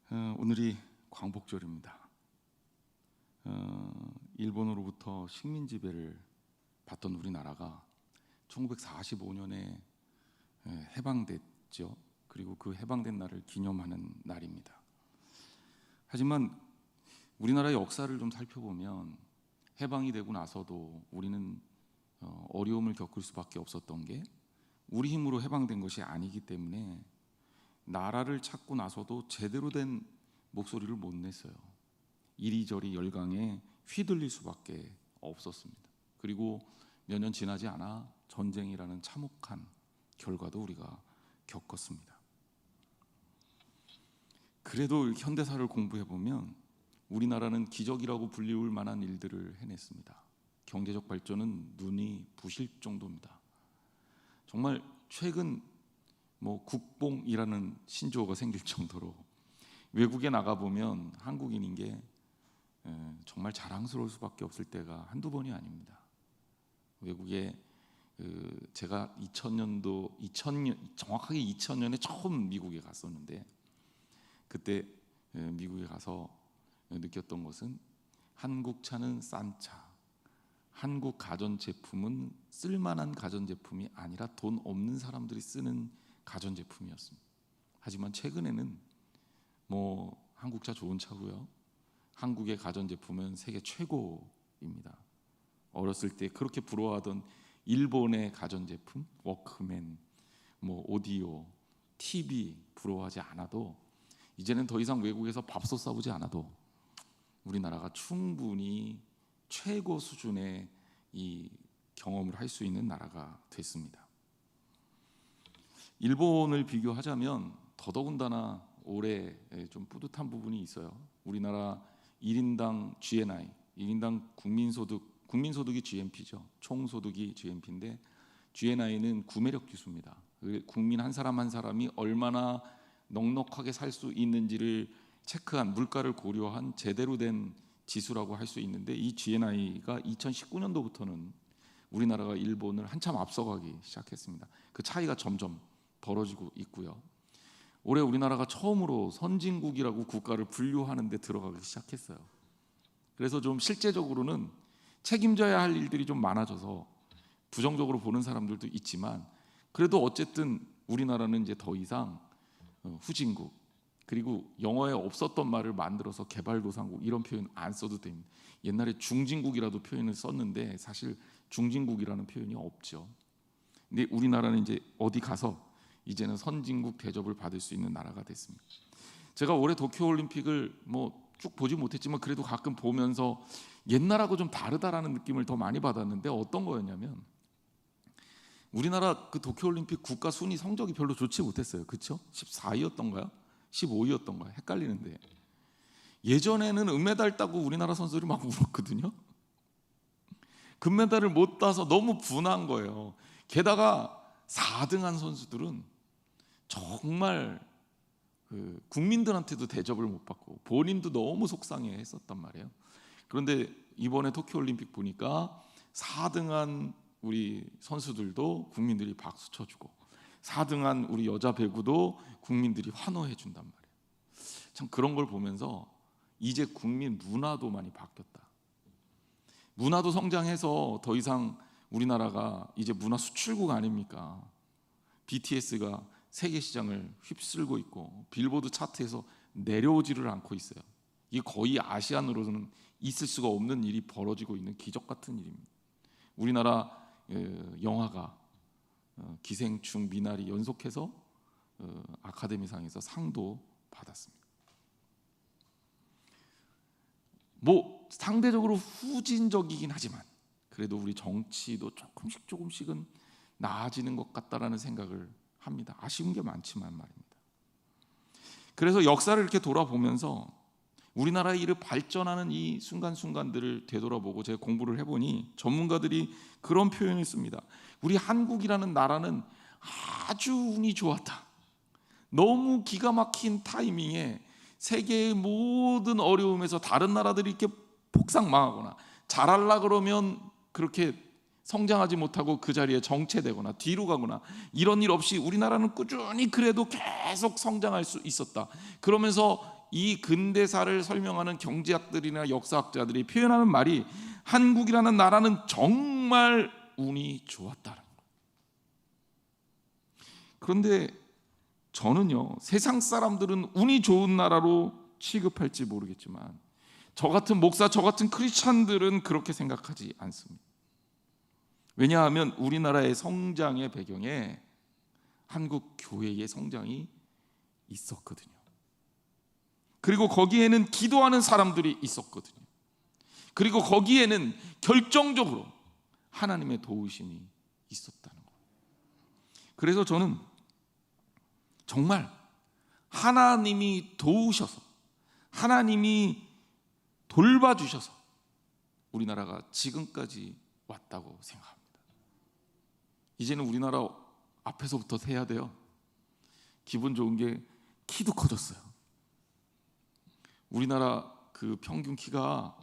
오늘이 광복절입니다. 일본으로부터 식민지배를 받던 우리나라가 1945년에 해방됐죠. 그리고 그 해방된 날을 기념하는 날입니다. 하지만 우리나라의 역사를 좀 살펴보면 해방이 되고 나서도 우리는 어려움을 겪을 수밖에 없었던 게 우리 힘으로 해방된 것이 아니기 때문에 나라를 찾고 나서도 제대로 된 목소리를 못 냈어요. 이리저리 열강에 휘둘릴 수밖에 없었습니다. 그리고 몇 년 지나지 않아 전쟁이라는 참혹한 결과도 우리가 겪었습니다. 그래도 현대사를 공부해 보면 우리나라는 기적이라고 불리울 만한 일들을 해냈습니다. 경제적 발전은 눈이 부실 정도입니다. 정말 최근 국뽕이라는 신조어가 생길 정도로 외국에 나가 보면 한국인인 게 정말 자랑스러울 수밖에 없을 때가 한두 번이 아닙니다. 외국에 제가 2000년에 처음 미국에 갔었는데 그때 미국에 가서 느꼈던 것은 한국 차는 싼 차, 한국 가전제품은 쓸만한 가전제품이 아니라 돈 없는 사람들이 쓰는 가전제품이었습니다. 하지만 최근에는 한국 차 좋은 차고요. 한국의 가전제품은 세계 최고입니다. 어렸을 때 그렇게 부러워하던 일본의 가전제품, 워크맨, 오디오, TV 부러워하지 않아도 이제는 더 이상 외국에서 밥솥 사보지 않아도 우리나라가 충분히 최고 수준의 이 경험을 할 수 있는 나라가 됐습니다. 일본을 비교하자면 더더군다나 올해 좀 뿌듯한 부분이 있어요. 우리나라 1인당 GNI, 1인당 국민소득이 GNP죠. 총소득이 GNP인데 GNI는 구매력 지수입니다. 국민 한 사람 한 사람이 얼마나 넉넉하게 살 수 있는지를 체크한, 물가를 고려한 제대로 된 지수라고 할 수 있는데 이 GNI가 2019년도부터는 우리나라가 일본을 한참 앞서가기 시작했습니다. 그 차이가 점점 벌어지고 있고요. 올해 우리나라가 처음으로 선진국이라고 국가를 분류하는 데 들어가기 시작했어요. 그래서 좀 실제적으로는 책임져야 할 일들이 좀 많아져서 부정적으로 보는 사람들도 있지만 그래도 어쨌든 우리나라는 이제 더 이상 후진국, 그리고 영어에 없었던 말을 만들어서 개발도상국 이런 표현 안 써도 됩니다. 옛날에 중진국이라도 표현을 썼는데 사실 중진국이라는 표현이 없죠. 근데 우리나라는 이제 어디 가서 이제는 선진국 대접을 받을 수 있는 나라가 됐습니다. 제가 올해 도쿄올림픽을 쭉 보지 못했지만 그래도 가끔 보면서 옛날하고 좀 다르다라는 느낌을 더 많이 받았는데 어떤 거였냐면 우리나라 그 도쿄올림픽 국가 순위 성적이 별로 좋지 못했어요. 그렇죠? 14위였던가요? 15위였던가요? 헷갈리는데 예전에는 은메달 따고 우리나라 선수들이 막 울었거든요. 금메달을 못 따서 너무 분한 거예요. 게다가 4등한 선수들은 정말 국민들한테도 대접을 못 받고 본인도 너무 속상해했었단 말이에요. 그런데 이번에 도쿄올림픽 보니까 4등한 우리 선수들도 국민들이 박수 쳐주고 4등한 우리 여자 배구도 국민들이 환호해 준단 말이에요. 참 그런 걸 보면서 이제 국민 문화도 많이 바뀌었다. 문화도 성장해서 더 이상 우리나라가 이제 문화 수출국 아닙니까? BTS가 세계 시장을 휩쓸고 있고 빌보드 차트에서 내려오지를 않고 있어요. 이게 거의 아시안으로는 있을 수가 없는 일이 벌어지고 있는 기적 같은 일입니다. 우리나라 영화가 기생충, 미나리 연속해서 아카데미상에서 상도 받았습니다. 상대적으로 후진적이긴 하지만 그래도 우리 정치도 조금씩은 나아지는 것 같다라는 생각을 합니다. 아쉬운 게 많지만 말입니다. 그래서 역사를 이렇게 돌아보면서 우리나라의 이를 발전하는 이 순간순간들을 되돌아보고 제가 공부를 해보니 전문가들이 그런 표현을 씁니다. 우리 한국이라는 나라는 아주 운이 좋았다. 너무 기가 막힌 타이밍에 세계의 모든 어려움에서 다른 나라들이 이렇게 폭삭 망하거나 잘하려 그러면 그렇게 성장하지 못하고 그 자리에 정체되거나 뒤로 가거나 이런 일 없이 우리나라는 꾸준히 그래도 계속 성장할 수 있었다. 그러면서 이 근대사를 설명하는 경제학들이나 역사학자들이 표현하는 말이 한국이라는 나라는 정말 운이 좋았다는 거예요. 그런데 저는요, 세상 사람들은 운이 좋은 나라로 취급할지 모르겠지만 저 같은 목사, 저 같은 크리스찬들은 그렇게 생각하지 않습니다. 왜냐하면 우리나라의 성장의 배경에 한국 교회의 성장이 있었거든요. 그리고 거기에는 기도하는 사람들이 있었거든요. 그리고 거기에는 결정적으로 하나님의 도우심이 있었다는 거예요. 그래서 저는 정말 하나님이 도우셔서, 하나님이 돌봐주셔서 우리나라가 지금까지 왔다고 생각합니다. 이제는 우리나라 앞에서부터 세야 돼요. 기분 좋은 게 키도 커졌어요. 우리나라 그 평균 키가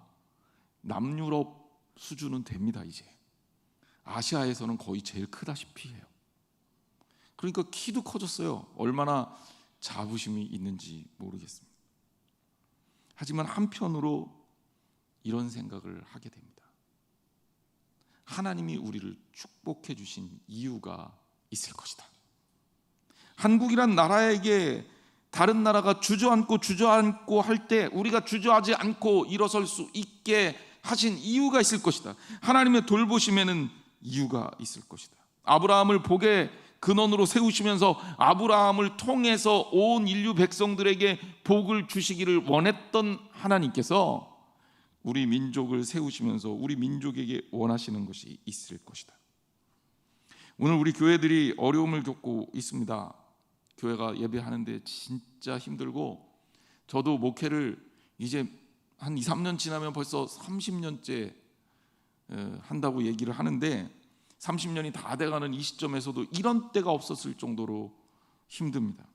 남유럽 수준은 됩니다. 이제 아시아에서는 거의 제일 크다시피 해요. 그러니까 키도 커졌어요. 얼마나 자부심이 있는지 모르겠습니다. 하지만 한편으로 이런 생각을 하게 됩니다. 하나님이 우리를 축복해 주신 이유가 있을 것이다. 한국이란 나라에게 다른 나라가 주저앉고 할 때 우리가 주저하지 않고 일어설 수 있게 하신 이유가 있을 것이다. 하나님의 돌보심에는 이유가 있을 것이다. 아브라함을 복의 근원으로 세우시면서 아브라함을 통해서 온 인류 백성들에게 복을 주시기를 원했던 하나님께서 우리 민족을 세우시면서 우리 민족에게 원하시는 것이 있을 것이다. 오늘 우리 교회들이 어려움을 겪고 있습니다. 교회가 예배하는데 진짜 힘들고, 저도 목회를 이제 한 2, 3년 지나면 벌써 30년째 한다고 얘기를 하는데 30년이 다 돼가는 이 시점에서도 이런 때가 없었을 정도로 힘듭니다.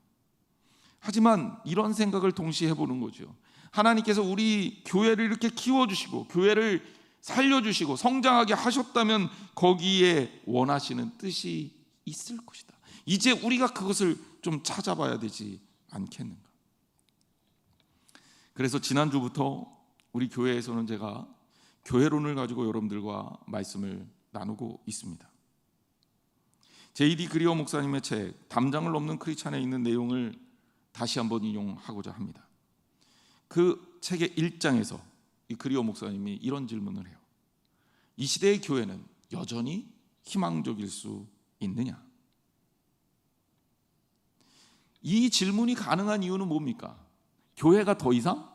하지만 이런 생각을 동시에 해보는 거죠. 하나님께서 우리 교회를 이렇게 키워주시고 교회를 살려주시고 성장하게 하셨다면 거기에 원하시는 뜻이 있을 것이다. 이제 우리가 그것을 좀 찾아봐야 되지 않겠는가. 그래서 지난주부터 우리 교회에서는 제가 교회론을 가지고 여러분들과 말씀을 나누고 있습니다. J.D. 그리어 목사님의 책 담장을 넘는 크리스찬에 있는 내용을 다시 한번 인용하고자 합니다. 그 책의 1장에서 이 그리어 목사님이 이런 질문을 해요. 이 시대의 교회는 여전히 희망적일 수 있느냐? 이 질문이 가능한 이유는 뭡니까? 교회가 더 이상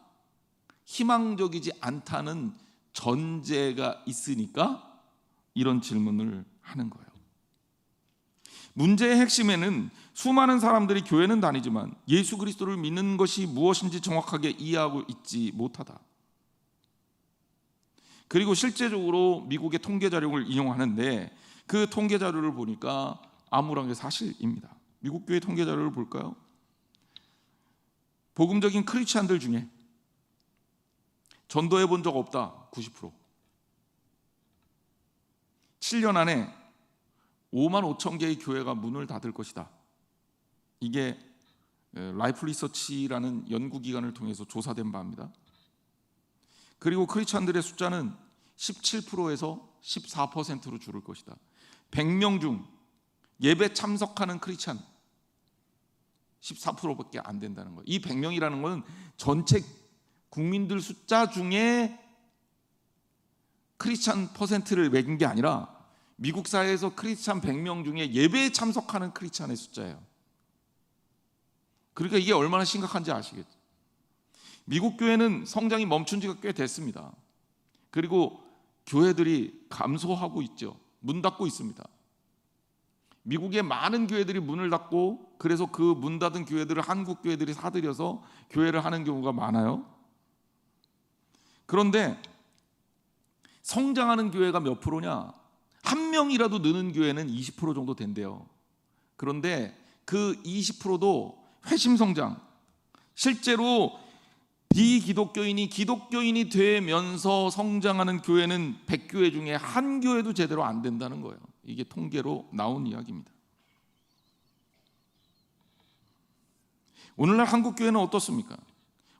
희망적이지 않다는 전제가 있으니까 이런 질문을 하는 거예요. 문제의 핵심에는 수많은 사람들이 교회는 다니지만 예수 그리스도를 믿는 것이 무엇인지 정확하게 이해하고 있지 못하다. 그리고 실제적으로 미국의 통계 자료를 인용하는데 그 통계 자료를 보니까 암울한 게 사실입니다. 미국 교회 통계 자료를 볼까요? 복음적인 크리스찬들 중에 전도해 본 적 없다 90%. 7년 안에 5만 5천 개의 교회가 문을 닫을 것이다. 이게 라이프 리서치라는 연구기관을 통해서 조사된 바입니다. 그리고 크리스찬들의 숫자는 17%에서 14%로 줄을 것이다. 100명 중 예배 참석하는 크리스찬 14%밖에 안 된다는 거예요. 이 100명이라는 것은 전체 국민들 숫자 중에 크리스찬 퍼센트를 매긴 게 아니라 미국 사회에서 크리스찬 100명 중에 예배에 참석하는 크리스찬의 숫자예요. 그러니까 이게 얼마나 심각한지 아시겠죠? 미국 교회는 성장이 멈춘 지가 꽤 됐습니다. 그리고 교회들이 감소하고 있죠. 문 닫고 있습니다. 미국의 많은 교회들이 문을 닫고 그래서 그 문 닫은 교회들을 한국 교회들이 사들여서 교회를 하는 경우가 많아요. 그런데 성장하는 교회가 몇 프로냐? 한 명이라도 느는 교회는 20% 정도 된대요. 그런데 그 20%도 회심 성장, 실제로 비기독교인이 기독교인이 되면서 성장하는 교회는 100교회 중에 한 교회도 제대로 안 된다는 거예요. 이게 통계로 나온 이야기입니다. 오늘날 한국 교회는 어떻습니까?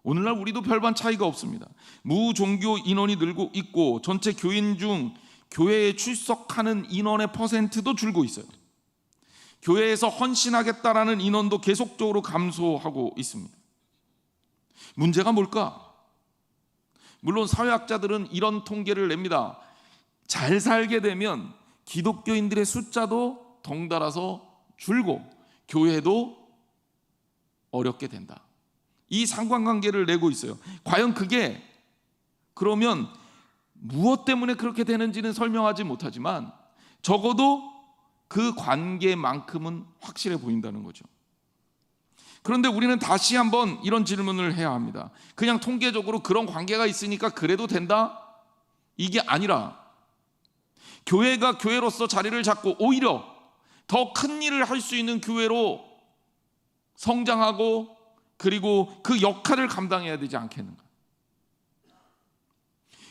오늘날 우리도 별반 차이가 없습니다. 무종교 인원이 늘고 있고 전체 교인 중 교회에 출석하는 인원의 퍼센트도 줄고 있어요. 교회에서 헌신하겠다라는 인원도 계속적으로 감소하고 있습니다. 문제가 뭘까? 물론 사회학자들은 이런 통계를 냅니다. 잘 살게 되면 기독교인들의 숫자도 덩달아서 줄고 교회도 어렵게 된다. 이 상관관계를 내고 있어요. 과연 그게 그러면 무엇 때문에 그렇게 되는지는 설명하지 못하지만 적어도 그 관계만큼은 확실해 보인다는 거죠. 그런데 우리는 다시 한번 이런 질문을 해야 합니다. 그냥 통계적으로 그런 관계가 있으니까 그래도 된다? 이게 아니라 교회가 교회로서 자리를 잡고 오히려 더 큰 일을 할 수 있는 교회로 성장하고 그리고 그 역할을 감당해야 되지 않겠는가?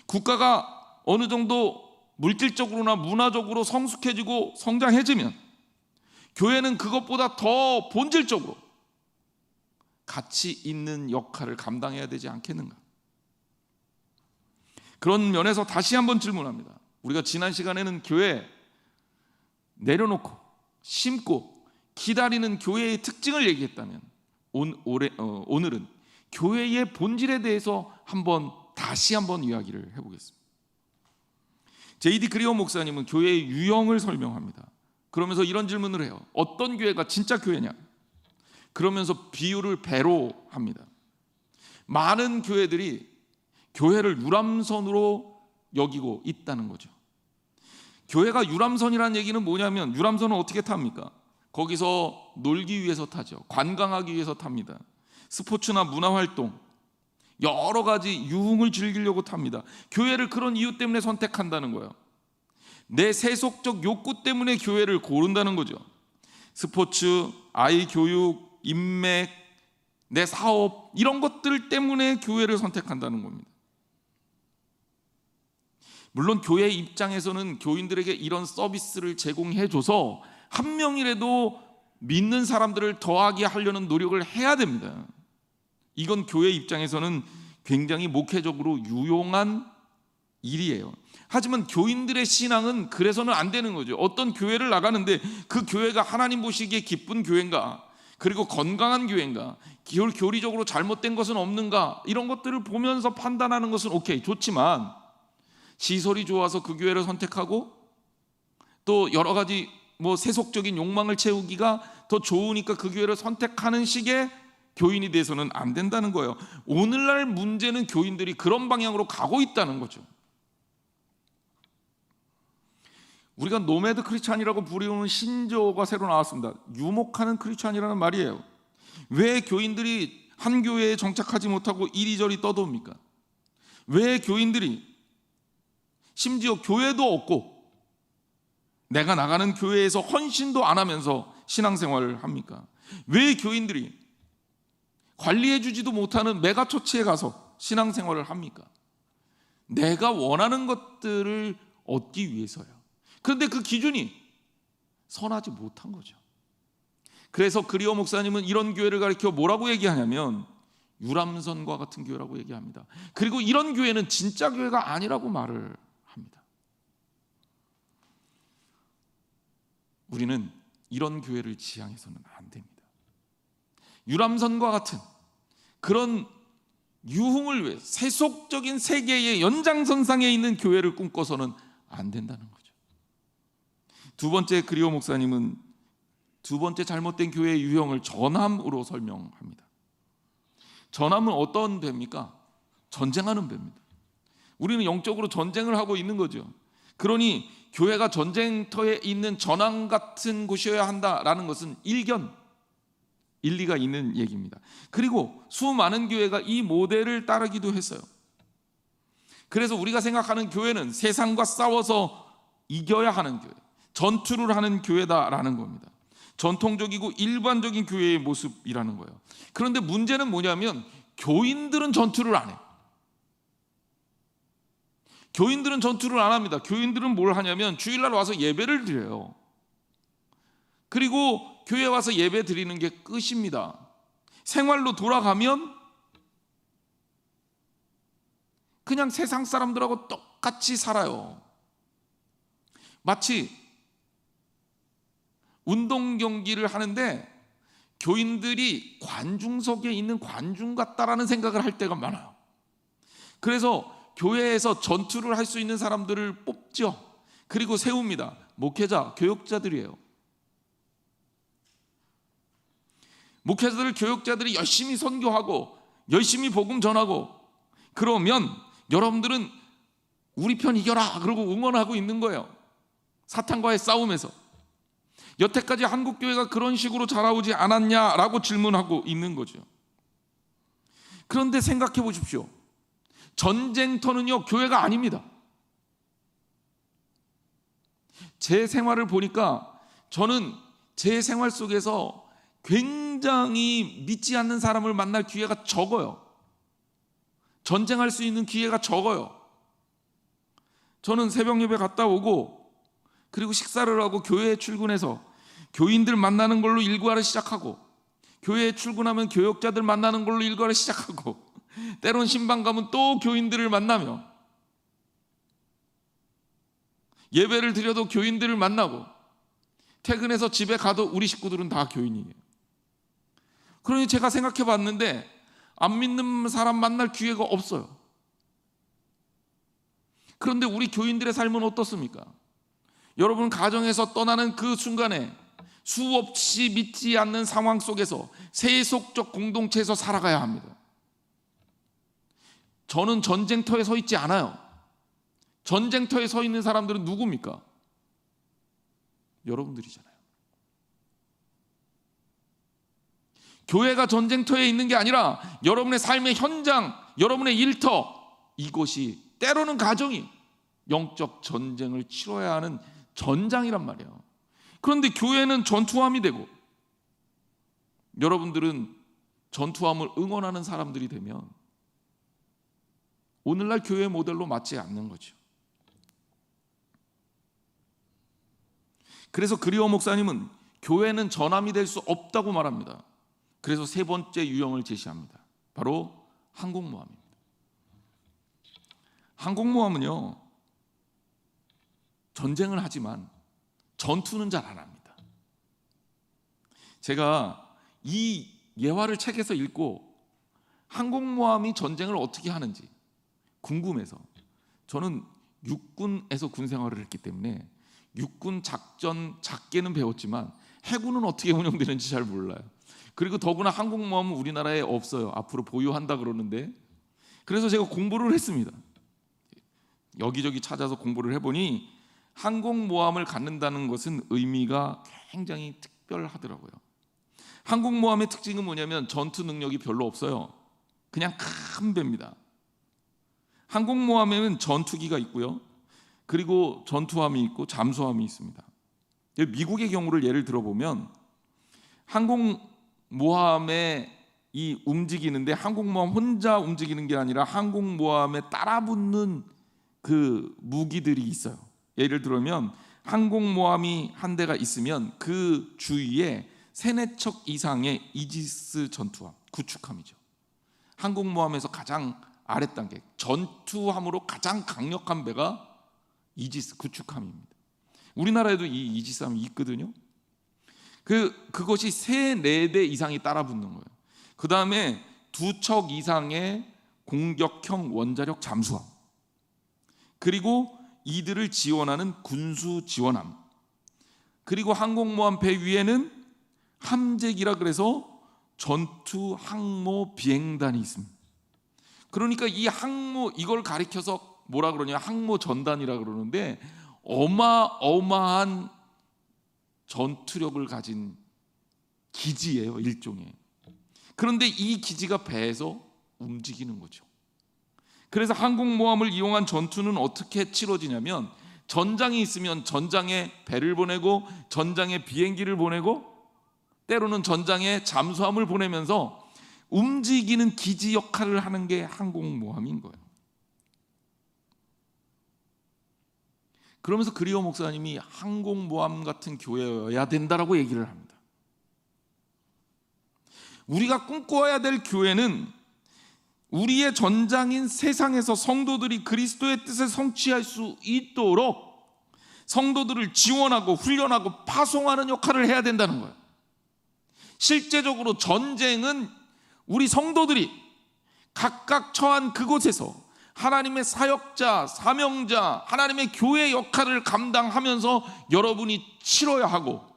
국가가 어느 정도 물질적으로나 문화적으로 성숙해지고 성장해지면 교회는 그것보다 더 본질적으로 가치 있는 역할을 감당해야 되지 않겠는가? 그런 면에서 다시 한번 질문합니다. 우리가 지난 시간에는 교회 내려놓고 심고 기다리는 교회의 특징을 얘기했다면 오늘은 교회의 본질에 대해서 다시 한번 이야기를 해보겠습니다. J.D. 그리어 목사님은 교회의 유형을 설명합니다. 그러면서 이런 질문을 해요. 어떤 교회가 진짜 교회냐? 그러면서 비유를 배로 합니다. 많은 교회들이 교회를 유람선으로 여기고 있다는 거죠. 교회가 유람선이라는 얘기는 뭐냐면 유람선은 어떻게 탑니까? 거기서 놀기 위해서 타죠. 관광하기 위해서 탑니다. 스포츠나 문화활동 여러 가지 유흥을 즐기려고 탑니다. 교회를 그런 이유 때문에 선택한다는 거예요. 내 세속적 욕구 때문에 교회를 고른다는 거죠. 스포츠, 아이 교육, 인맥, 내 사업 이런 것들 때문에 교회를 선택한다는 겁니다. 물론 교회 입장에서는 교인들에게 이런 서비스를 제공해줘서 한 명이라도 믿는 사람들을 더하게 하려는 노력을 해야 됩니다. 이건 교회 입장에서는 굉장히 목회적으로 유용한 일이에요. 하지만 교인들의 신앙은 그래서는 안 되는 거죠. 어떤 교회를 나가는데 그 교회가 하나님 보시기에 기쁜 교회인가, 그리고 건강한 교회인가, 교리적으로 잘못된 것은 없는가, 이런 것들을 보면서 판단하는 것은 오케이, 좋지만 시설이 좋아서 그 교회를 선택하고 또 여러 가지 세속적인 욕망을 채우기가 더 좋으니까 그 교회를 선택하는 식의 교인이 돼서는 안 된다는 거예요. 오늘날 문제는 교인들이 그런 방향으로 가고 있다는 거죠. 우리가 노매드 크리스찬이라고 부르는 신조어가 새로 나왔습니다. 유목하는 크리스찬이라는 말이에요. 왜 교인들이 한 교회에 정착하지 못하고 이리저리 떠돕니까? 왜 교인들이 심지어 교회도 없고 내가 나가는 교회에서 헌신도 안 하면서 신앙생활을 합니까? 왜 교인들이 관리해주지도 못하는 메가처치에 가서 신앙생활을 합니까? 내가 원하는 것들을 얻기 위해서요. 그런데 그 기준이 선하지 못한 거죠. 그래서 그리어 목사님은 이런 교회를 가리켜 뭐라고 얘기하냐면 유람선과 같은 교회라고 얘기합니다. 그리고 이런 교회는 진짜 교회가 아니라고 말을 합니다. 우리는 이런 교회를 지향해서는 안 됩니다. 유람선과 같은 그런 유흥을 위해 세속적인 세계의 연장선상에 있는 교회를 꿈꿔서는 안 된다는 거죠. 두 번째, 그리어 목사님은 두 번째 잘못된 교회의 유형을 전함으로 설명합니다. 전함은 어떤 배입니까? 전쟁하는 배입니다. 우리는 영적으로 전쟁을 하고 있는 거죠. 그러니 교회가 전쟁터에 있는 전함 같은 곳이어야 한다라는 것은 일리가 있는 얘기입니다. 그리고 수많은 교회가 이 모델을 따르기도 했어요. 그래서 우리가 생각하는 교회는 세상과 싸워서 이겨야 하는 교회, 전투를 하는 교회다라는 겁니다. 전통적이고 일반적인 교회의 모습이라는 거예요. 그런데 문제는 뭐냐면 교인들은 전투를 안 해요. 교인들은 전투를 안 합니다. 교인들은 뭘 하냐면 주일날 와서 예배를 드려요. 그리고 교회 와서 예배 드리는 게 끝입니다. 생활로 돌아가면 그냥 세상 사람들하고 똑같이 살아요. 마치 운동 경기를 하는데 교인들이 관중석에 있는 관중 같다라는 생각을 할 때가 많아요. 그래서 교회에서 전투를 할 수 있는 사람들을 뽑죠. 그리고 세웁니다. 목회자, 교역자들이에요. 목회자들, 교역자들이 열심히 선교하고 열심히 복음 전하고 그러면 여러분들은 우리 편 이겨라 그러고 응원하고 있는 거예요. 사탄과의 싸움에서. 여태까지 한국교회가 그런 식으로 자라오지 않았냐라고 질문하고 있는 거죠. 그런데 생각해 보십시오. 전쟁터는요, 교회가 아닙니다. 제 생활을 보니까 저는 제 생활 속에서 굉장히 믿지 않는 사람을 만날 기회가 적어요. 전쟁할 수 있는 기회가 적어요. 저는 새벽 예배 갔다 오고 그리고 식사를 하고 교회에 출근해서 교인들 만나는 걸로 일과를 시작하고, 교회에 출근하면 교역자들 만나는 걸로 일과를 시작하고, 때론 신방 가면 또 교인들을 만나며, 예배를 드려도 교인들을 만나고, 퇴근해서 집에 가도 우리 식구들은 다 교인이에요. 그러니 제가 생각해 봤는데 안 믿는 사람 만날 기회가 없어요. 그런데 우리 교인들의 삶은 어떻습니까? 여러분, 가정에서 떠나는 그 순간에 수없이 믿지 않는 상황 속에서 세속적 공동체에서 살아가야 합니다. 저는 전쟁터에 서 있지 않아요. 전쟁터에 서 있는 사람들은 누굽니까? 여러분들이잖아요. 교회가 전쟁터에 있는 게 아니라 여러분의 삶의 현장, 여러분의 일터, 이곳이 때로는 가정이 영적 전쟁을 치러야 하는 전장이란 말이에요. 그런데 교회는 전투함이 되고 여러분들은 전투함을 응원하는 사람들이 되면 오늘날 교회 모델로 맞지 않는 거죠. 그래서 그리워 목사님은 교회는 전함이 될 수 없다고 말합니다. 그래서 세 번째 유형을 제시합니다. 바로 항공모함입니다. 항공모함은요, 전쟁을 하지만 전투는 잘 안 합니다. 제가 이 예화를 책에서 읽고 항공모함이 전쟁을 어떻게 하는지 궁금해서, 저는 육군에서 군 생활을 했기 때문에 육군 작전 작게는 배웠지만 해군은 어떻게 운영되는지 잘 몰라요. 그리고 더구나 항공모함은 우리나라에 없어요. 앞으로 보유한다 그러는데, 그래서 제가 공부를 했습니다. 여기저기 찾아서 공부를 해보니 항공모함을 갖는다는 것은 의미가 굉장히 특별하더라고요. 항공모함의 특징은 뭐냐면 전투 능력이 별로 없어요. 그냥 큰 배입니다. 항공모함에는 전투기가 있고요, 그리고 전투함이 있고 잠수함이 있습니다. 미국의 경우를 예를 들어보면 항공모함에 이 움직이는데 항공모함 혼자 움직이는 게 아니라 항공모함에 따라붙는 그 무기들이 있어요. 예를 들면 항공모함이 한 대가 있으면 그 주위에 3-4척 이상의 이지스 전투함, 구축함이죠. 항공모함에서 가장 아랫단계, 전투함으로 가장 강력한 배가 이지스 구축함입니다. 우리나라에도 이 이지스함이 있거든요. 그것이 3-4대 이상이 따라붙는 거예요. 그 다음에 2척 이상의 공격형 원자력 잠수함, 그리고 이들을 지원하는 군수 지원함, 그리고 항공모함 배 위에는 함재기라 그래서 전투 항모 비행단이 있습니다. 그러니까 이 항모, 이걸 가리켜서 뭐라 그러냐, 항모 전단이라 그러는데 어마어마한 전투력을 가진 기지예요, 일종의. 그런데 이 기지가 배에서 움직이는 거죠. 그래서 항공모함을 이용한 전투는 어떻게 치러지냐면, 전장이 있으면 전장에 배를 보내고 전장에 비행기를 보내고 때로는 전장에 잠수함을 보내면서 움직이는 기지 역할을 하는 게 항공모함인 거예요. 그러면서 그리오 목사님이 항공모함 같은 교회여야 된다라고 얘기를 합니다. 우리가 꿈꿔야 될 교회는 우리의 전장인 세상에서 성도들이 그리스도의 뜻을 성취할 수 있도록 성도들을 지원하고 훈련하고 파송하는 역할을 해야 된다는 거예요. 실제적으로 전쟁은 우리 성도들이 각각 처한 그곳에서 하나님의 사역자, 사명자, 하나님의 교회 역할을 감당하면서 여러분이 치러야 하고,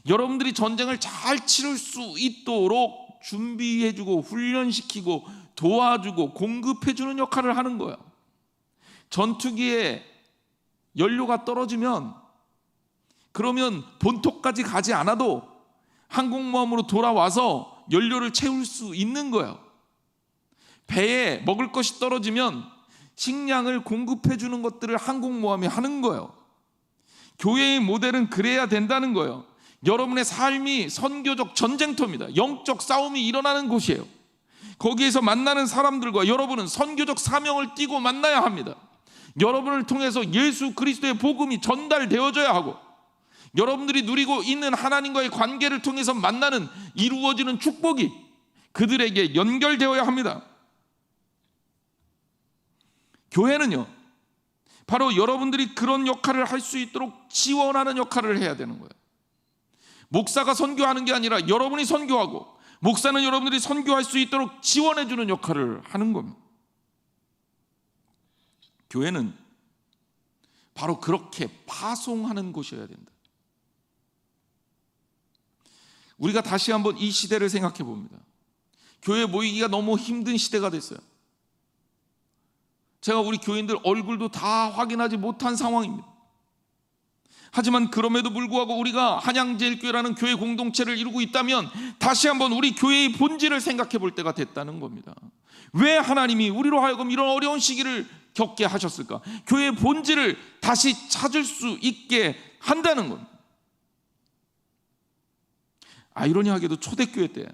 여러분들이 전쟁을 잘 치를 수 있도록 준비해주고 훈련시키고 도와주고 공급해주는 역할을 하는 거예요. 전투기에 연료가 떨어지면 그러면 본토까지 가지 않아도 항공모함으로 돌아와서 연료를 채울 수 있는 거예요. 배에 먹을 것이 떨어지면 식량을 공급해 주는 것들을 항공모함이 하는 거예요. 교회의 모델은 그래야 된다는 거예요. 여러분의 삶이 선교적 전쟁터입니다. 영적 싸움이 일어나는 곳이에요. 거기에서 만나는 사람들과 여러분은 선교적 사명을 띠고 만나야 합니다. 여러분을 통해서 예수 그리스도의 복음이 전달되어져야 하고, 여러분들이 누리고 있는 하나님과의 관계를 통해서 만나는 이루어지는 축복이 그들에게 연결되어야 합니다. 교회는요, 바로 여러분들이 그런 역할을 할 수 있도록 지원하는 역할을 해야 되는 거예요. 목사가 선교하는 게 아니라 여러분이 선교하고, 목사는 여러분들이 선교할 수 있도록 지원해 주는 역할을 하는 겁니다. 교회는 바로 그렇게 파송하는 곳이어야 된다. 우리가 다시 한번 이 시대를 생각해 봅니다. 교회 모이기가 너무 힘든 시대가 됐어요. 제가 우리 교인들 얼굴도 다 확인하지 못한 상황입니다. 하지만 그럼에도 불구하고 우리가 한양제일교회라는 교회 공동체를 이루고 있다면 다시 한번 우리 교회의 본질을 생각해 볼 때가 됐다는 겁니다. 왜 하나님이 우리로 하여금 이런 어려운 시기를 겪게 하셨을까? 교회의 본질을 다시 찾을 수 있게 한다는 겁니다. 아이러니하게도 초대교회 때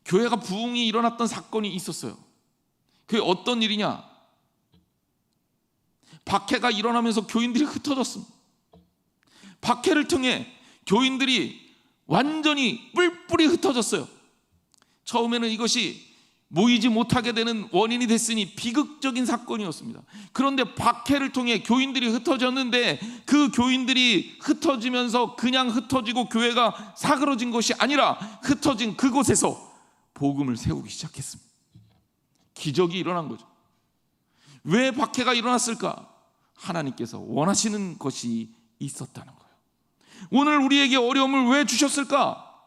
교회가 부흥이 일어났던 사건이 있었어요. 그게 어떤 일이냐? 박해가 일어나면서 교인들이 흩어졌습니다. 박해를 통해 교인들이 완전히 뿔뿔이 흩어졌어요. 처음에는 이것이 모이지 못하게 되는 원인이 됐으니 비극적인 사건이었습니다. 그런데 박해를 통해 교인들이 흩어졌는데, 그 교인들이 흩어지면서 그냥 흩어지고 교회가 사그러진 것이 아니라 흩어진 그곳에서 복음을 세우기 시작했습니다. 기적이 일어난 거죠. 왜 박해가 일어났을까? 하나님께서 원하시는 것이 있었다는 거예요. 오늘 우리에게 어려움을 왜 주셨을까?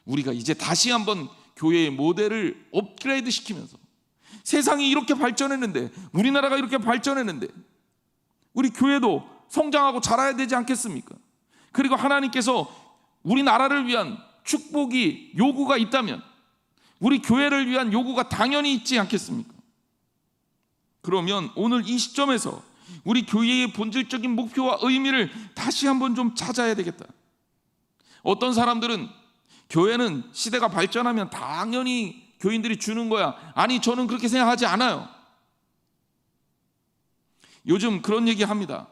우리가 이제 다시 한번 교회의 모델을 업그레이드 시키면서, 세상이 이렇게 발전했는데, 우리나라가 이렇게 발전했는데 우리 교회도 성장하고 자라야 되지 않겠습니까? 그리고 하나님께서 우리나라를 위한 축복이 요구가 있다면 우리 교회를 위한 요구가 당연히 있지 않겠습니까? 그러면 오늘 이 시점에서 우리 교회의 본질적인 목표와 의미를 다시 한번 좀 찾아야 되겠다. 어떤 사람들은 교회는 시대가 발전하면 당연히 교인들이 주는 거야. 아니, 저는 그렇게 생각하지 않아요. 요즘 그런 얘기 합니다.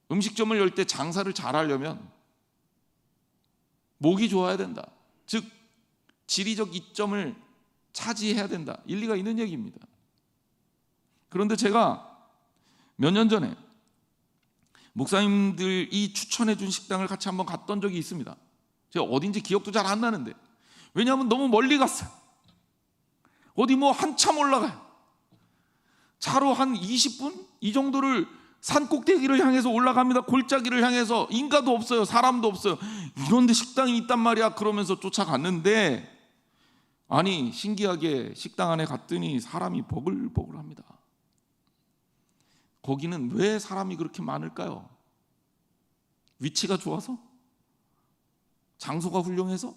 음식점을 열 때 장사를 잘 하려면 목이 좋아야 된다. 즉 지리적 이점을 차지해야 된다. 일리가 있는 얘기입니다. 그런데 제가 몇 년 전에 목사님들이 추천해 준 식당을 같이 한번 갔던 적이 있습니다. 제가 어딘지 기억도 잘 안 나는데, 왜냐하면 너무 멀리 갔어요. 어디 뭐 한참 올라가요. 차로 한 20분? 이 정도를 산 꼭대기를 향해서 올라갑니다. 골짜기를 향해서. 인가도 없어요. 사람도 없어요. 이런 데 식당이 있단 말이야. 그러면서 쫓아갔는데, 아니 신기하게 식당 안에 갔더니 사람이 버글버글합니다. 거기는 왜 사람이 그렇게 많을까요? 위치가 좋아서? 장소가 훌륭해서?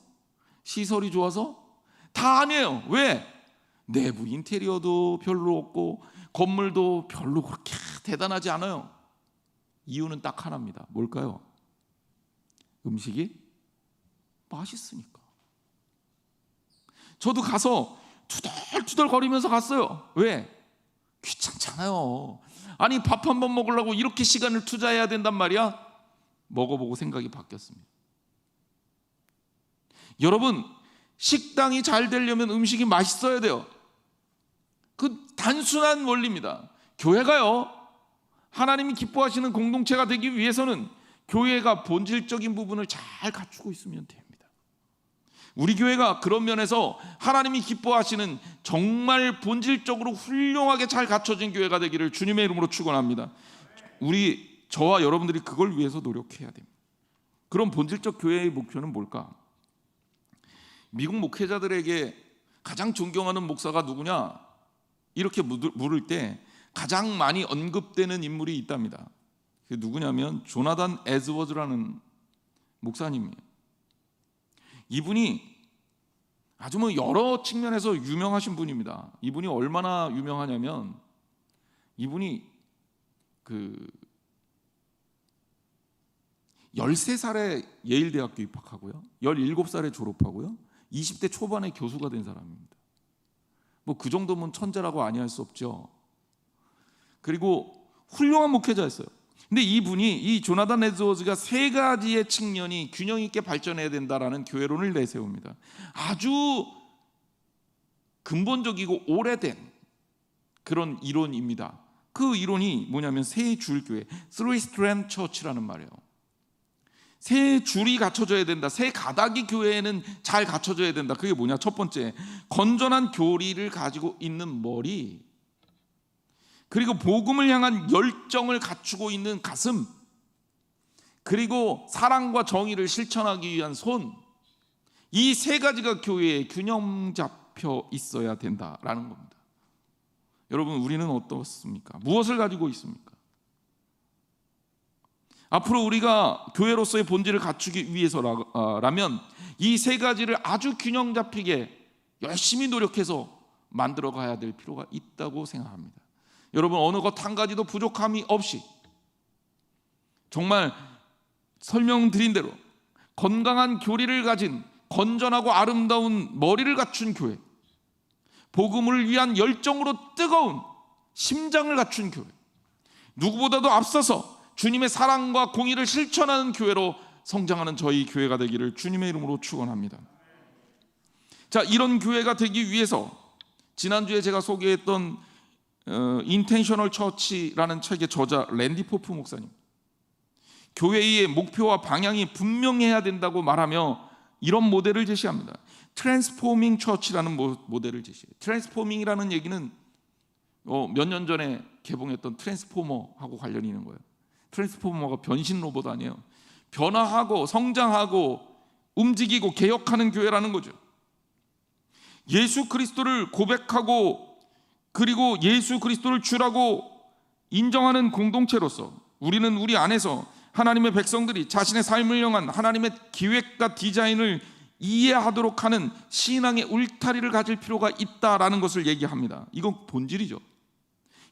시설이 좋아서? 다 아니에요. 왜? 내부 인테리어도 별로 없고 건물도 별로 그렇게 대단하지 않아요. 이유는 딱 하나입니다. 뭘까요? 음식이 맛있으니까. 저도 가서 투덜투덜 거리면서 갔어요. 왜? 귀찮잖아요. 아니 밥 한 번 먹으려고 이렇게 시간을 투자해야 된단 말이야. 먹어보고 생각이 바뀌었습니다. 여러분, 식당이 잘 되려면 음식이 맛있어야 돼요. 그 단순한 원리입니다. 교회가요, 하나님이 기뻐하시는 공동체가 되기 위해서는 교회가 본질적인 부분을 잘 갖추고 있으면 됩니다. 우리 교회가 그런 면에서 하나님이 기뻐하시는 정말 본질적으로 훌륭하게 잘 갖춰진 교회가 되기를 주님의 이름으로 축원합니다. 저와 여러분들이 그걸 위해서 노력해야 됩니다. 그럼 본질적 교회의 목표는 뭘까? 미국 목회자들에게 가장 존경하는 목사가 누구냐? 이렇게 물을 때 가장 많이 언급되는 인물이 있답니다. 그게 누구냐면 조나단 에드워즈라는 목사님이에요. 이분이 아주 여러 측면에서 유명하신 분입니다. 이분이 얼마나 유명하냐면 이분이 13살에 예일대학교 입학하고요, 17살에 졸업하고요, 20대 초반에 교수가 된 사람입니다. 그 정도면 천재라고 아니할 수 없죠. 그리고 훌륭한 목회자였어요. 근데 이 조나단 에드워즈가 세 가지의 측면이 균형 있게 발전해야 된다라는 교회론을 내세웁니다. 아주 근본적이고 오래된 그런 이론입니다. 그 이론이 뭐냐면 세 줄 교회, Three Strand Church라는 말이에요. 세 줄이 갖춰져야 된다. 세 가닥이 교회에는 잘 갖춰져야 된다. 그게 뭐냐? 첫 번째, 건전한 교리를 가지고 있는 머리, 그리고 복음을 향한 열정을 갖추고 있는 가슴, 그리고 사랑과 정의를 실천하기 위한 손, 이 세 가지가 교회에 균형 잡혀 있어야 된다라는 겁니다. 여러분, 우리는 어떻습니까? 무엇을 가지고 있습니까? 앞으로 우리가 교회로서의 본질을 갖추기 위해서라면 이 세 가지를 아주 균형 잡히게 열심히 노력해서 만들어 가야 될 필요가 있다고 생각합니다. 여러분, 어느 것 한 가지도 부족함이 없이 정말 설명드린 대로 건강한 교리를 가진 건전하고 아름다운 머리를 갖춘 교회, 복음을 위한 열정으로 뜨거운 심장을 갖춘 교회, 누구보다도 앞서서 주님의 사랑과 공의를 실천하는 교회로 성장하는 저희 교회가 되기를 주님의 이름으로 축원합니다. 자, 이런 교회가 되기 위해서 지난주에 제가 소개했던 인텐셔널 처치라는 책의 저자 랜디 포프 목사님, 교회의 목표와 방향이 분명해야 된다고 말하며 이런 모델을 제시합니다. 트랜스포밍 처치라는 모델을 제시해요. 트랜스포밍이라는 얘기는 몇 년 전에 개봉했던 트랜스포머하고 관련이 있는 거예요. 트랜스포머가 변신 로봇 아니에요. 변화하고 성장하고 움직이고 개혁하는 교회라는 거죠. 예수 그리스도를 고백하고 그리고 예수 그리스도를 주라고 인정하는 공동체로서 우리는 우리 안에서 하나님의 백성들이 자신의 삶을 향한 하나님의 기획과 디자인을 이해하도록 하는 신앙의 울타리를 가질 필요가 있다라는 것을 얘기합니다. 이건 본질이죠.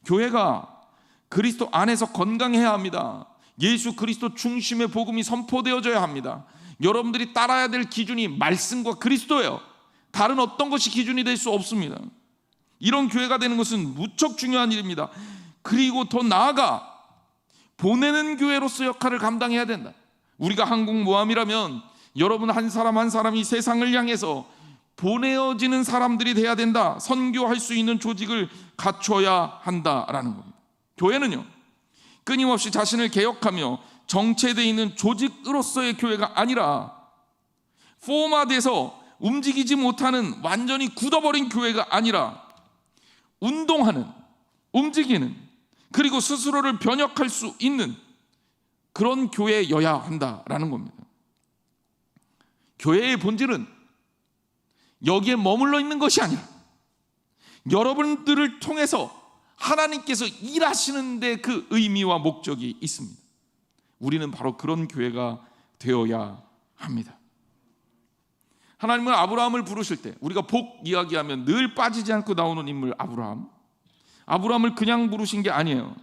교회가 그리스도 안에서 건강해야 합니다. 예수 그리스도 중심의 복음이 선포되어져야 합니다. 여러분들이 따라야 될 기준이 말씀과 그리스도예요. 다른 어떤 것이 기준이 될 수 없습니다. 이런 교회가 되는 것은 무척 중요한 일입니다. 그리고 더 나아가 보내는 교회로서 역할을 감당해야 된다. 우리가 한국모함이라면 여러분 한 사람 한 사람이 세상을 향해서 보내어지는 사람들이 돼야 된다. 선교할 수 있는 조직을 갖춰야 한다라는 겁니다. 교회는요, 끊임없이 자신을 개혁하며 정체되어 있는 조직으로서의 교회가 아니라 포마돼서 움직이지 못하는 완전히 굳어버린 교회가 아니라 운동하는, 움직이는, 그리고 스스로를 변혁할 수 있는 그런 교회여야 한다라는 겁니다. 교회의 본질은 여기에 머물러 있는 것이 아니라 여러분들을 통해서 하나님께서 일하시는데 그 의미와 목적이 있습니다. 우리는 바로 그런 교회가 되어야 합니다. 하나님은 아브라함을 부르실 때, 우리가 복 이야기하면 늘 빠지지 않고 나오는 인물 아브라함을 그냥 부르신 게 아니에요.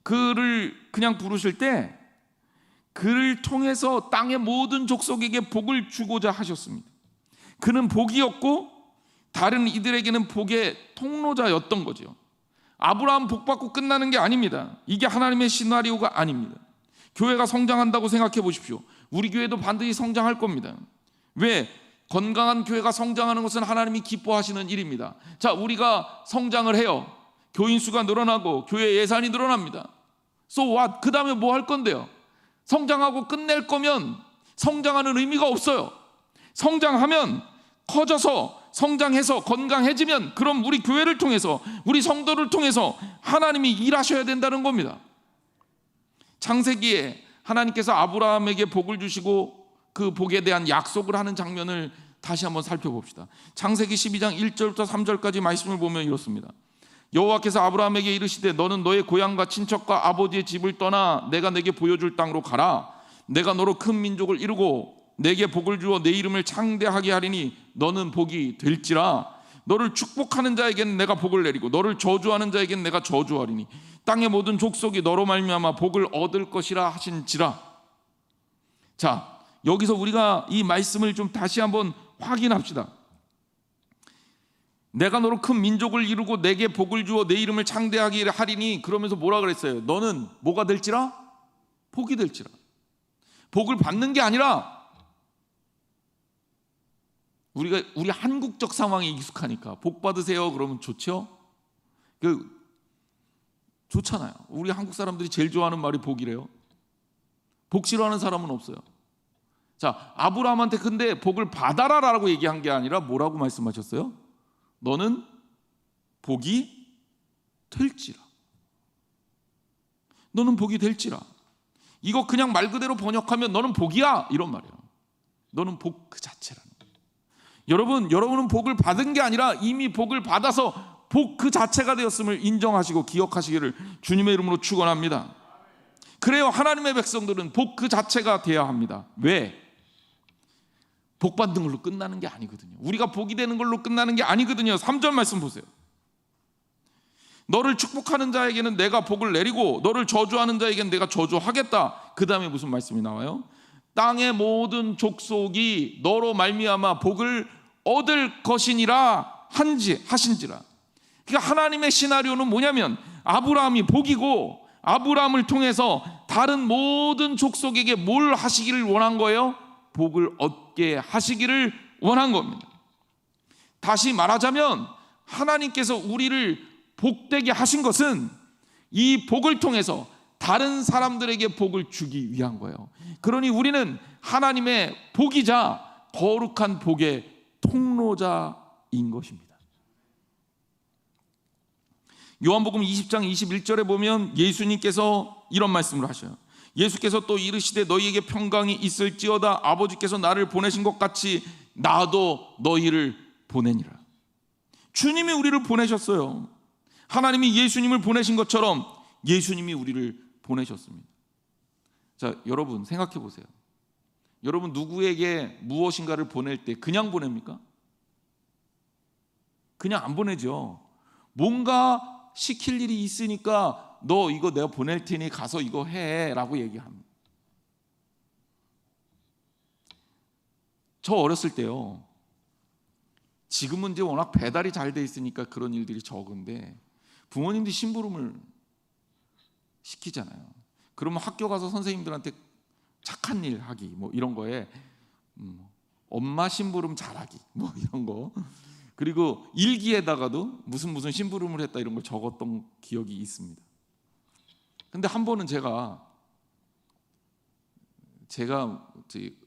그를 그냥 부르실 때 그를 통해서 땅의 모든 족속에게 복을 주고자 하셨습니다. 그는 복이었고 다른 이들에게는 복의 통로자였던 거죠. 아브라함 복 받고 끝나는 게 아닙니다. 이게 하나님의 시나리오가 아닙니다. 교회가 성장한다고 생각해 보십시오. 우리 교회도 반드시 성장할 겁니다. 왜? 건강한 교회가 성장하는 것은 하나님이 기뻐하시는 일입니다. 자, 우리가 성장을 해요. 교인 수가 늘어나고 교회 예산이 늘어납니다. So what? 그 다음에 뭐 할 건데요? 성장하고 끝낼 거면 성장하는 의미가 없어요. 성장하면 커져서 성장해서 건강해지면 그럼 우리 교회를 통해서 우리 성도를 통해서 하나님이 일하셔야 된다는 겁니다. 창세기에 하나님께서 아브라함에게 복을 주시고 그 복에 대한 약속을 하는 장면을 다시 한번 살펴봅시다. 창세기 12장 1절부터 3절까지 말씀을 보면 이렇습니다. 여호와께서 아브라함에게 이르시되 너는 너의 고향과 친척과 아버지의 집을 떠나 내가 내게 보여줄 땅으로 가라. 내가 너로 큰 민족을 이루고 내게 복을 주어 내 이름을 창대하게 하리니 너는 복이 될지라. 너를 축복하는 자에게는 내가 복을 내리고 너를 저주하는 자에게는 내가 저주하리니 땅의 모든 족속이 너로 말미암아 복을 얻을 것이라 하신지라. 자, 여기서 우리가 이 말씀을 좀 다시 한번 확인합시다. 내가 너로 큰 민족을 이루고 내게 복을 주어 내 이름을 창대하게 하리니, 그러면서 뭐라 그랬어요? 너는 뭐가 될지라? 복이 될지라. 복을 받는 게 아니라, 우리 한국적 상황에 익숙하니까 복 받으세요 그러면 좋죠? 좋잖아요. 우리 한국 사람들이 제일 좋아하는 말이 복이래요. 복 싫어하는 사람은 없어요. 자, 아브라함한테 근데 복을 받아라라고 얘기한 게 아니라 뭐라고 말씀하셨어요? 너는 복이 될지라. 너는 복이 될지라. 이거 그냥 말 그대로 번역하면 너는 복이야 이런 말이에요. 너는 복 그 자체라는 거예요. 여러분은 복을 받은 게 아니라 이미 복을 받아서 복 그 자체가 되었음을 인정하시고 기억하시기를 주님의 이름으로 축원합니다. 그래요, 하나님의 백성들은 복 그 자체가 되어야 합니다. 왜? 복 받는 걸로 끝나는 게 아니거든요. 우리가 복이 되는 걸로 끝나는 게 아니거든요. 3절 말씀 보세요. 너를 축복하는 자에게는 내가 복을 내리고 너를 저주하는 자에게는 내가 저주하겠다. 그 다음에 무슨 말씀이 나와요? 땅의 모든 족속이 너로 말미암아 복을 얻을 것이니라 하신지라. 그러니까 하나님의 시나리오는 뭐냐면 아브라함이 복이고 아브라함을 통해서 다른 모든 족속에게 뭘 하시기를 원한 거예요? 복을 얻게 하시기를 원한 겁니다. 다시 말하자면 하나님께서 우리를 복되게 하신 것은 이 복을 통해서 다른 사람들에게 복을 주기 위한 거예요. 그러니 우리는 하나님의 복이자 거룩한 복의 통로자인 것입니다. 요한복음 20장 21절에 보면 예수님께서 이런 말씀을 하셔요. 예수께서 또 이르시되 너희에게 평강이 있을지어다. 아버지께서 나를 보내신 것 같이 나도 너희를 보내니라. 주님이 우리를 보내셨어요. 하나님이 예수님을 보내신 것처럼 예수님이 우리를 보내셨습니다. 자, 여러분 생각해 보세요. 여러분 누구에게 무엇인가를 보낼 때 그냥 보냅니까? 그냥 안 보내죠. 뭔가 시킬 일이 있으니까 너 이거 내가 보낼 테니 가서 이거 해 라고 얘기합니다. 저 어렸을 때요, 지금은 이제 워낙 배달이 잘 돼 있으니까 그런 일들이 적은데 부모님들이 심부름을 시키잖아요. 그러면 학교 가서 선생님들한테 착한 일 하기 뭐 이런 거에 엄마 심부름 잘하기 뭐 이런 거, 그리고 일기에다가도 무슨 심부름을 했다 이런 걸 적었던 기억이 있습니다. 근데 한 번은 제가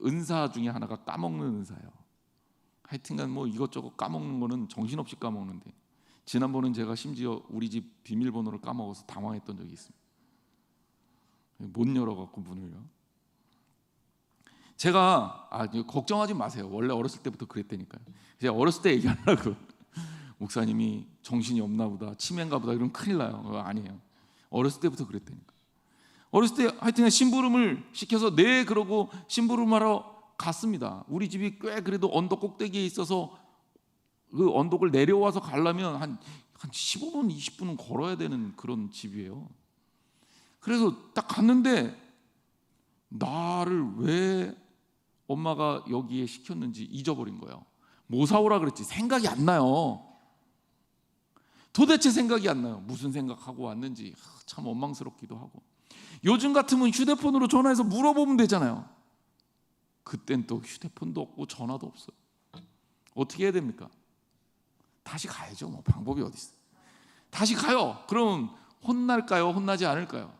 은사 중에 하나가 까먹는 은사예요. 하여튼간 뭐 이것저것 까먹는 거는 정신없이 까먹는데, 지난번은 제가 심지어 우리 집 비밀번호를 까먹어서 당황했던 적이 있습니다. 못 열어갖고 문을요. 제가 걱정하지 마세요. 원래 어렸을 때부터 그랬다니까요. 제가 어렸을 때 얘기하려고 목사님이 정신이 없나 보다, 치매인가 보다 이러면 큰일 나요. 그거 아니에요. 어렸을 때부터 그랬다니까. 어렸을 때 하여튼 심부름을 시켜서 그러고 심부름하러 갔습니다. 우리 집이 꽤 그래도 언덕 꼭대기에 있어서 그 언덕을 내려와서 가려면 한 15분 20분은 걸어야 되는 그런 집이에요. 그래서 딱 갔는데 나를 왜 엄마가 여기에 시켰는지 잊어버린 거예요. 뭐 사오라 그랬지? 생각이 안 나요. 도대체 생각이 안 나요. 무슨 생각하고 왔는지 참 원망스럽기도 하고. 요즘 같으면 휴대폰으로 전화해서 물어보면 되잖아요. 그땐 또 휴대폰도 없고 전화도 없어요. 어떻게 해야 됩니까? 다시 가야죠. 뭐 방법이 어디 있어요? 다시 가요. 그럼 혼날까요? 혼나지 않을까요?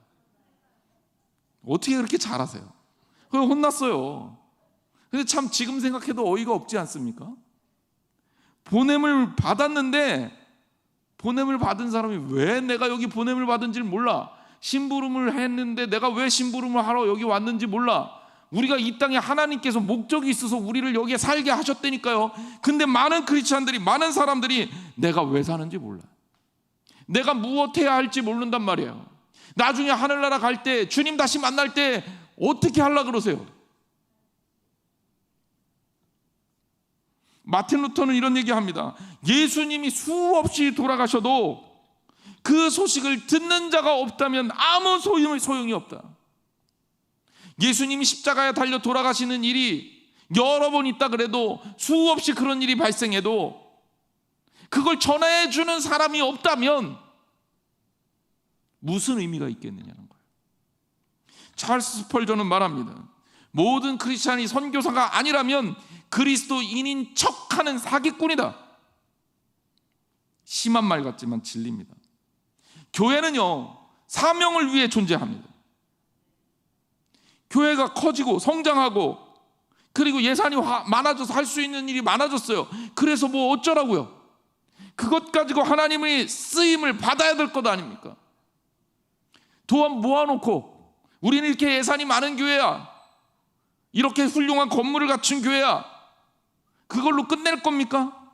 어떻게 그렇게 잘하세요? 그럼 혼났어요. 근데 참 지금 생각해도 어이가 없지 않습니까? 보냄을 받았는데 보냄을 받은 사람이 왜 내가 여기 보냄을 받은지를 몰라. 심부름을 했는데 내가 왜 심부름을 하러 여기 왔는지 몰라. 우리가 이 땅에 하나님께서 목적이 있어서 우리를 여기에 살게 하셨다니까요. 근데 많은 크리스찬들이, 많은 사람들이 내가 왜 사는지 몰라. 내가 무엇 해야 할지 모른단 말이에요. 나중에 하늘나라 갈 때, 주님 다시 만날 때 어떻게 하려고 그러세요? 마틴 루터는 이런 얘기합니다. 예수님이 수없이 돌아가셔도 그 소식을 듣는 자가 없다면 아무 소용이 없다. 예수님이 십자가에 달려 돌아가시는 일이 여러 번 있다 그래도, 수없이 그런 일이 발생해도 그걸 전해 주는 사람이 없다면 무슨 의미가 있겠느냐는 거예요. 찰스 스펄전은 말합니다. 모든 크리스찬이 선교사가 아니라면 그리스도인인 척하는 사기꾼이다. 심한 말 같지만 진리입니다. 교회는요, 사명을 위해 존재합니다. 교회가 커지고 성장하고 그리고 예산이 많아져서 할 수 있는 일이 많아졌어요. 그래서 뭐 어쩌라고요? 그것 가지고 하나님의 쓰임을 받아야 될 것 아닙니까? 돈 모아놓고 우리는 이렇게 예산이 많은 교회야, 이렇게 훌륭한 건물을 갖춘 교회야, 그걸로 끝낼 겁니까?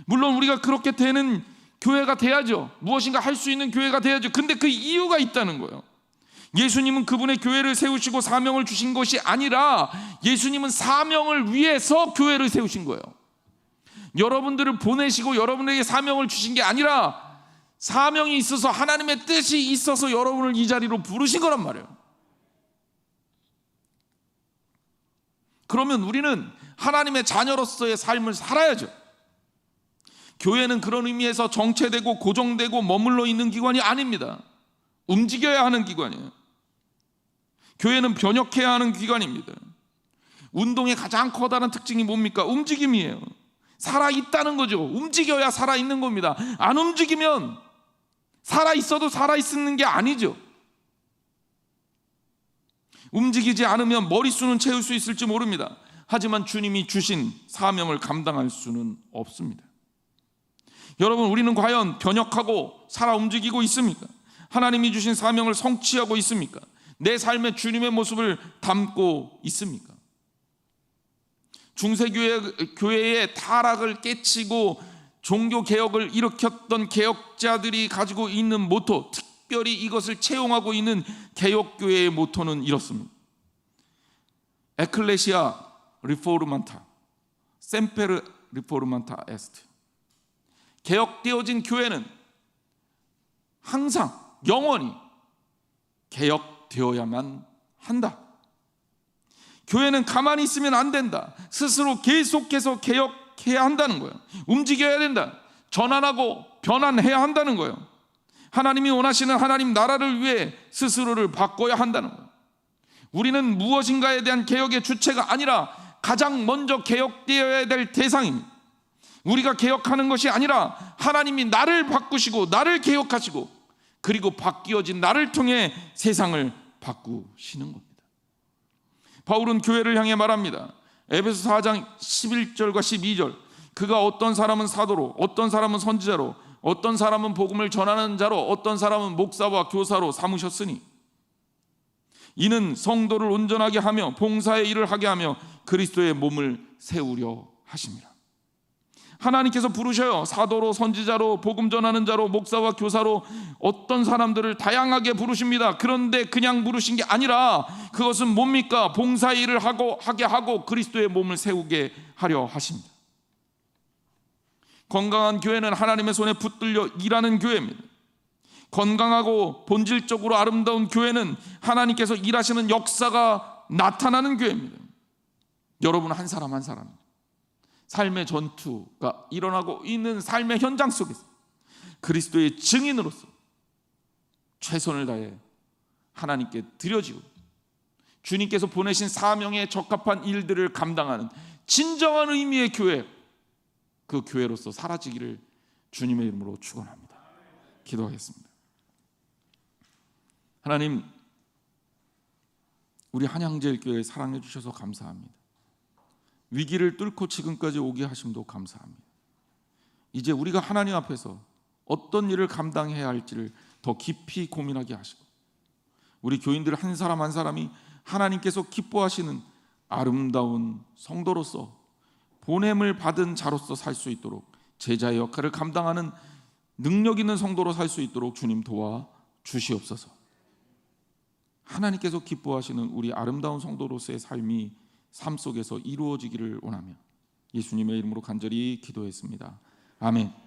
물론 우리가 그렇게 되는 교회가 돼야죠. 무엇인가 할 수 있는 교회가 돼야죠. 근데 그 이유가 있다는 거예요. 예수님은 그분의 교회를 세우시고 사명을 주신 것이 아니라 예수님은 사명을 위해서 교회를 세우신 거예요. 여러분들을 보내시고 여러분에게 사명을 주신 게 아니라 사명이 있어서, 하나님의 뜻이 있어서 여러분을 이 자리로 부르신 거란 말이에요. 그러면 우리는 하나님의 자녀로서의 삶을 살아야죠. 교회는 그런 의미에서 정체되고 고정되고 머물러 있는 기관이 아닙니다. 움직여야 하는 기관이에요. 교회는 변혁해야 하는 기관입니다. 운동의 가장 커다란 특징이 뭡니까? 움직임이에요. 살아있다는 거죠. 움직여야 살아있는 겁니다. 안 움직이면 살아있어도 살아있는 게 아니죠. 움직이지 않으면 머릿수는 채울 수 있을지 모릅니다. 하지만 주님이 주신 사명을 감당할 수는 없습니다. 여러분, 우리는 과연 변혁하고 살아 움직이고 있습니까? 하나님이 주신 사명을 성취하고 있습니까? 내 삶에 주님의 모습을 담고 있습니까? 중세교회의 타락을 깨치고 종교개혁을 일으켰던 개혁자들이 가지고 있는 모토, 특별히 이것을 채용하고 있는 개혁교회의 모토는 이렇습니다. 에클레시아 리포르만타 셈페르 리포르만타 에스트. 개혁되어진 교회는 항상 영원히 개혁되어야만 한다. 교회는 가만히 있으면 안 된다. 스스로 계속해서 개혁해야 한다는 거예요. 움직여야 된다. 전환하고 변환해야 한다는 거예요. 하나님이 원하시는 하나님 나라를 위해 스스로를 바꿔야 한다는 거예요. 우리는 무엇인가에 대한 개혁의 주체가 아니라 가장 먼저 개혁되어야 될 대상입니다. 우리가 개혁하는 것이 아니라 하나님이 나를 바꾸시고 나를 개혁하시고 그리고 바뀌어진 나를 통해 세상을 바꾸시는 겁니다. 바울은 교회를 향해 말합니다. 에베소 4장 11절과 12절. 그가 어떤 사람은 사도로, 어떤 사람은 선지자로, 어떤 사람은 복음을 전하는 자로, 어떤 사람은 목사와 교사로 삼으셨으니 이는 성도를 온전하게 하며 봉사의 일을 하게 하며 그리스도의 몸을 세우려 하십니다. 하나님께서 부르셔요. 사도로, 선지자로, 복음 전하는 자로, 목사와 교사로 어떤 사람들을 다양하게 부르십니다. 그런데 그냥 부르신 게 아니라 그것은 뭡니까? 봉사의 일을 하게 하고 그리스도의 몸을 세우게 하려 하십니다. 건강한 교회는 하나님의 손에 붙들려 일하는 교회입니다. 건강하고 본질적으로 아름다운 교회는 하나님께서 일하시는 역사가 나타나는 교회입니다. 여러분 한 사람 한 사람, 삶의 전투가 일어나고 있는 삶의 현장 속에서 그리스도의 증인으로서 최선을 다해 하나님께 드려지고 주님께서 보내신 사명에 적합한 일들을 감당하는 진정한 의미의 교회, 그 교회로서 사라지기를 주님의 이름으로 축원합니다. 기도하겠습니다. 하나님, 우리 한양제일교회 사랑해 주셔서 감사합니다. 위기를 뚫고 지금까지 오게 하심도 감사합니다. 이제 우리가 하나님 앞에서 어떤 일을 감당해야 할지를 더 깊이 고민하게 하시고 우리 교인들 한 사람 한 사람이 하나님께서 기뻐하시는 아름다운 성도로서 보냄을 받은 자로서 살 수 있도록 제자의 역할을 감당하는 능력 있는 성도로 살 수 있도록 주님 도와 주시옵소서. 하나님께서 기뻐하시는 우리 아름다운 성도로서의 삶이 삶 속에서 이루어지기를 원하며 예수님의 이름으로 간절히 기도했습니다. 아멘.